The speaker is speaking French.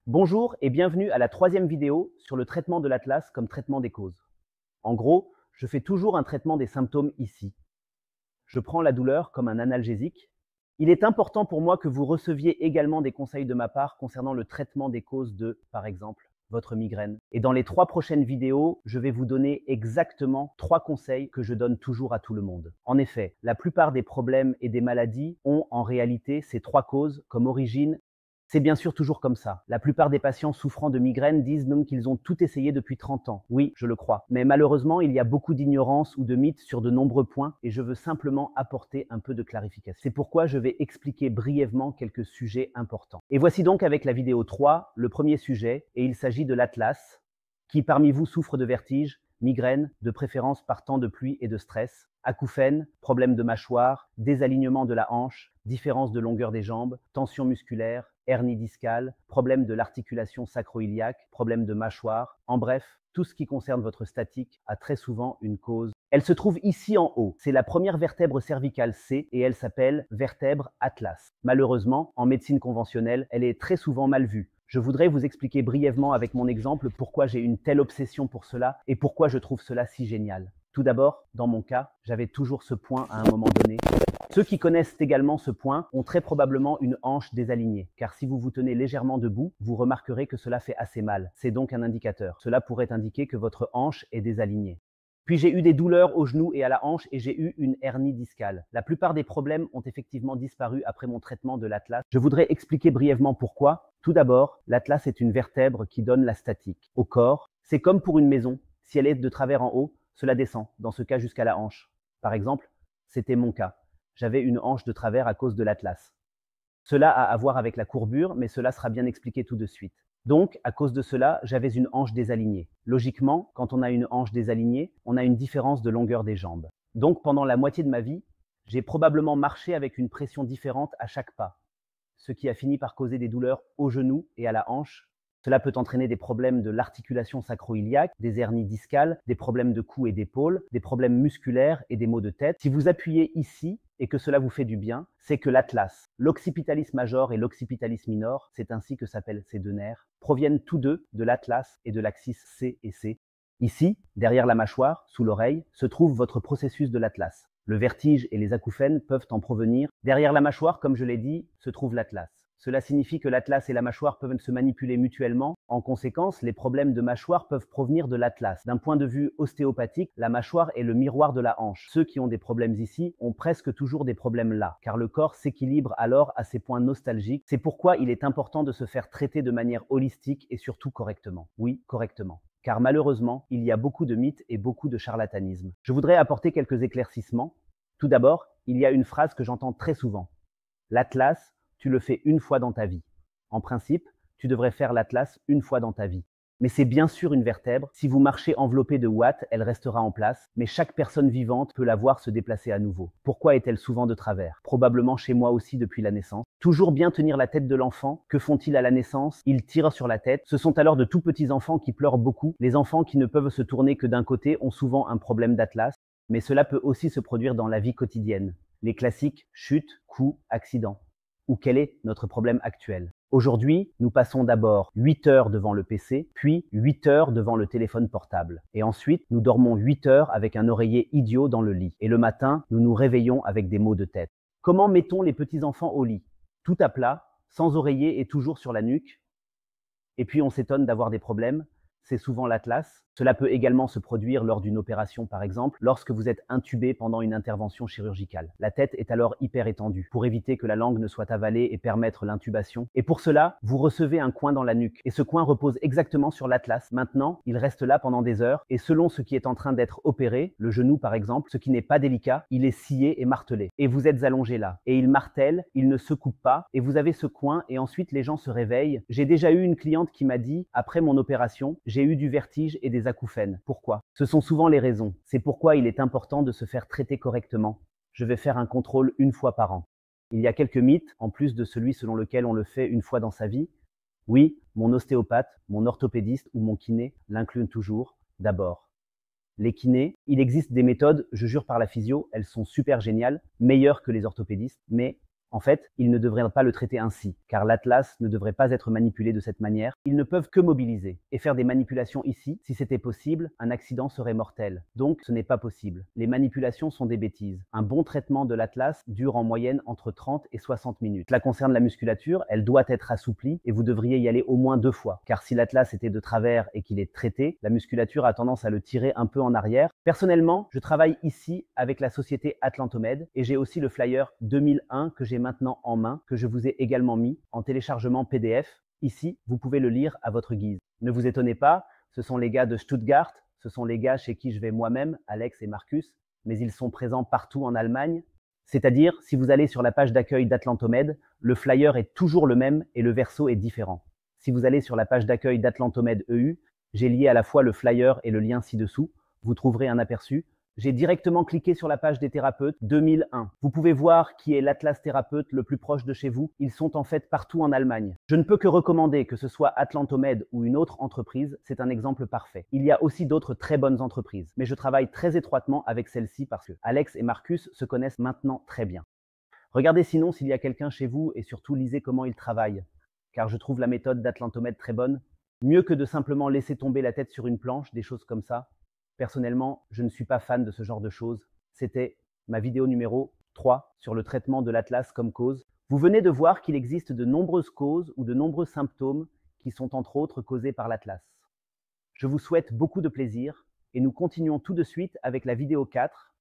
Bonjour et bienvenue à la troisième vidéo sur le traitement de l'atlas comme traitement des causes. En gros, je fais toujours un traitement des symptômes ici. Je prends la douleur comme un analgésique. Il est important pour moi que vous receviez également des conseils de ma part concernant le traitement des causes de, par exemple, votre migraine. Et dans les 3 prochaines vidéos, je vais vous donner exactement 3 conseils que je donne toujours à tout le monde. En effet, la plupart des problèmes et des maladies ont en réalité ces 3 causes comme origine. C'est bien sûr toujours comme ça. La plupart des patients souffrant de migraines disent même qu'ils ont tout essayé depuis 30 ans. Oui, je le crois. Mais malheureusement, il y a beaucoup d'ignorance ou de mythes sur de nombreux points et je veux simplement apporter un peu de clarification. C'est pourquoi je vais expliquer brièvement quelques sujets importants. Et voici donc avec la vidéo 3, le premier sujet, et il s'agit de l'atlas. Qui parmi vous souffre de vertiges, migraines, de préférence par temps de pluie et de stress, acouphènes, problèmes de mâchoire, désalignement de la hanche, différence de longueur des jambes, tension musculaire, hernie discale, problème de l'articulation sacro-iliaque, problème de mâchoire, en bref, tout ce qui concerne votre statique a très souvent une cause. Elle se trouve ici en haut. C'est la première vertèbre cervicale C et elle s'appelle vertèbre atlas. Malheureusement, en médecine conventionnelle, elle est très souvent mal vue. Je voudrais vous expliquer brièvement avec mon exemple pourquoi j'ai une telle obsession pour cela et pourquoi je trouve cela si génial. Tout d'abord, dans mon cas, j'avais toujours ce point à un moment donné. Ceux qui connaissent également ce point ont très probablement une hanche désalignée, car si vous vous tenez légèrement debout, vous remarquerez que cela fait assez mal. C'est donc un indicateur. Cela pourrait indiquer que votre hanche est désalignée. Puis j'ai eu des douleurs au genou et à la hanche et j'ai eu une hernie discale. La plupart des problèmes ont effectivement disparu après mon traitement de l'atlas. Je voudrais expliquer brièvement pourquoi. Tout d'abord, l'atlas est une vertèbre qui donne la statique au corps. C'est comme pour une maison. Si elle est de travers en haut, cela descend, dans ce cas jusqu'à la hanche. Par exemple, c'était mon cas. J'avais une hanche de travers à cause de l'atlas. Cela a à voir avec la courbure, mais cela sera bien expliqué tout de suite. Donc, à cause de cela, j'avais une hanche désalignée. Logiquement, quand on a une hanche désalignée, on a une différence de longueur des jambes. Donc, pendant la moitié de ma vie, j'ai probablement marché avec une pression différente à chaque pas, ce qui a fini par causer des douleurs au genou et à la hanche. Cela peut entraîner des problèmes de l'articulation sacro-iliaque, des hernies discales, des problèmes de cou et d'épaule, des problèmes musculaires et des maux de tête. Si vous appuyez ici et que cela vous fait du bien, c'est que l'atlas, l'occipitalis major et l'occipitalis minor, c'est ainsi que s'appellent ces deux nerfs, proviennent tous deux de l'atlas et de l'axis C et C. Ici, derrière la mâchoire, sous l'oreille, se trouve votre processus de l'atlas. Le vertige et les acouphènes peuvent en provenir. Derrière la mâchoire, comme je l'ai dit, se trouve l'atlas. Cela signifie que l'atlas et la mâchoire peuvent se manipuler mutuellement. En conséquence, les problèmes de mâchoire peuvent provenir de l'atlas. D'un point de vue ostéopathique, la mâchoire est le miroir de la hanche. Ceux qui ont des problèmes ici ont presque toujours des problèmes là, car le corps s'équilibre alors à ces points nostalgiques. C'est pourquoi il est important de se faire traiter de manière holistique et surtout correctement. Oui, correctement. Car malheureusement, il y a beaucoup de mythes et beaucoup de charlatanisme. Je voudrais apporter quelques éclaircissements. Tout d'abord, il y a une phrase que j'entends très souvent. L'atlas, tu le fais une fois dans ta vie. En principe, tu devrais faire l'atlas une fois dans ta vie. Mais c'est bien sûr une vertèbre. Si vous marchez enveloppé de watts, elle restera en place, mais chaque personne vivante peut la voir se déplacer à nouveau. Pourquoi est-elle souvent de travers? Probablement chez moi aussi depuis la naissance. Toujours bien tenir la tête de l'enfant. Que font-ils à la naissance? Ils tirent sur la tête. Ce sont alors de tout petits enfants qui pleurent beaucoup. Les enfants qui ne peuvent se tourner que d'un côté ont souvent un problème d'atlas, mais cela peut aussi se produire dans la vie quotidienne. Les classiques chute, coup, accident. Ou quel est notre problème actuel? Aujourd'hui, nous passons d'abord 8 heures devant le PC, puis 8 heures devant le téléphone portable. Et ensuite, nous dormons 8 heures avec un oreiller idiot dans le lit. Et le matin, nous nous réveillons avec des maux de tête. Comment mettons les petits-enfants au lit? Tout à plat, sans oreiller et toujours sur la nuque. Et puis on s'étonne d'avoir des problèmes. C'est souvent l'atlas. Cela peut également se produire lors d'une opération, par exemple, lorsque vous êtes intubé pendant une intervention chirurgicale. La tête est alors hyper étendue pour éviter que la langue ne soit avalée et permettre l'intubation. Et pour cela, vous recevez un coin dans la nuque. Et ce coin repose exactement sur l'atlas. Maintenant, il reste là pendant des heures. Et selon ce qui est en train d'être opéré, le genou par exemple, ce qui n'est pas délicat, il est scié et martelé. Et vous êtes allongé là. Et il martèle, il ne se coupe pas. Et vous avez ce coin et ensuite les gens se réveillent. J'ai déjà eu une cliente qui m'a dit, après mon opération, j'ai eu du vertige et des acouphènes. Pourquoi? Ce sont souvent les raisons. C'est pourquoi il est important de se faire traiter correctement. Je vais faire un contrôle une fois par an. Il y a quelques mythes, en plus de celui selon lequel on le fait une fois dans sa vie. Oui, mon ostéopathe, mon orthopédiste ou mon kiné l'incluent toujours. D'abord, les kinés, il existe des méthodes, je jure par la physio, elles sont super géniales, meilleures que les orthopédistes, mais En fait, ils ne devraient pas le traiter ainsi, car l'Atlas ne devrait pas être manipulé de cette manière. Ils ne peuvent que mobiliser et faire des manipulations ici. Si c'était possible, un accident serait mortel. Donc, ce n'est pas possible. Les manipulations sont des bêtises. Un bon traitement de l'Atlas dure en moyenne entre 30 et 60 minutes. Cela concerne la musculature, elle doit être assouplie et vous devriez y aller au moins 2 fois, car si l'Atlas était de travers et qu'il est traité, la musculature a tendance à le tirer un peu en arrière. Personnellement, je travaille ici avec la société Atlantomed et j'ai aussi le flyer 2001 que j'ai maintenant en main, que je vous ai également mis en téléchargement PDF. Ici, vous pouvez le lire à votre guise. Ne vous étonnez pas, ce sont les gars de Stuttgart, ce sont les gars chez qui je vais moi-même, Alex et Marcus, mais ils sont présents partout en Allemagne. C'est-à-dire, si vous allez sur la page d'accueil d'Atlantomed, le flyer est toujours le même et le verso est différent. Si vous allez sur la page d'accueil d'Atlantomed EU, j'ai lié à la fois le flyer et le lien ci-dessous. Vous trouverez un aperçu. J'ai directement cliqué sur la page des thérapeutes 2001. Vous pouvez voir qui est l'Atlas thérapeute le plus proche de chez vous. Ils sont en fait partout en Allemagne. Je ne peux que recommander que ce soit Atlantomed ou une autre entreprise, c'est un exemple parfait. Il y a aussi d'autres très bonnes entreprises, mais je travaille très étroitement avec celle-ci parce que Alex et Marcus se connaissent maintenant très bien. Regardez sinon s'il y a quelqu'un chez vous et surtout lisez comment ils travaillent, car je trouve la méthode d'Atlantomed très bonne. Mieux que de simplement laisser tomber la tête sur une planche, des choses comme ça. Personnellement, je ne suis pas fan de ce genre de choses. C'était ma vidéo numéro 3 sur le traitement de l'Atlas comme cause. Vous venez de voir qu'il existe de nombreuses causes ou de nombreux symptômes qui sont entre autres causés par l'Atlas. Je vous souhaite beaucoup de plaisir et nous continuons tout de suite avec la vidéo 4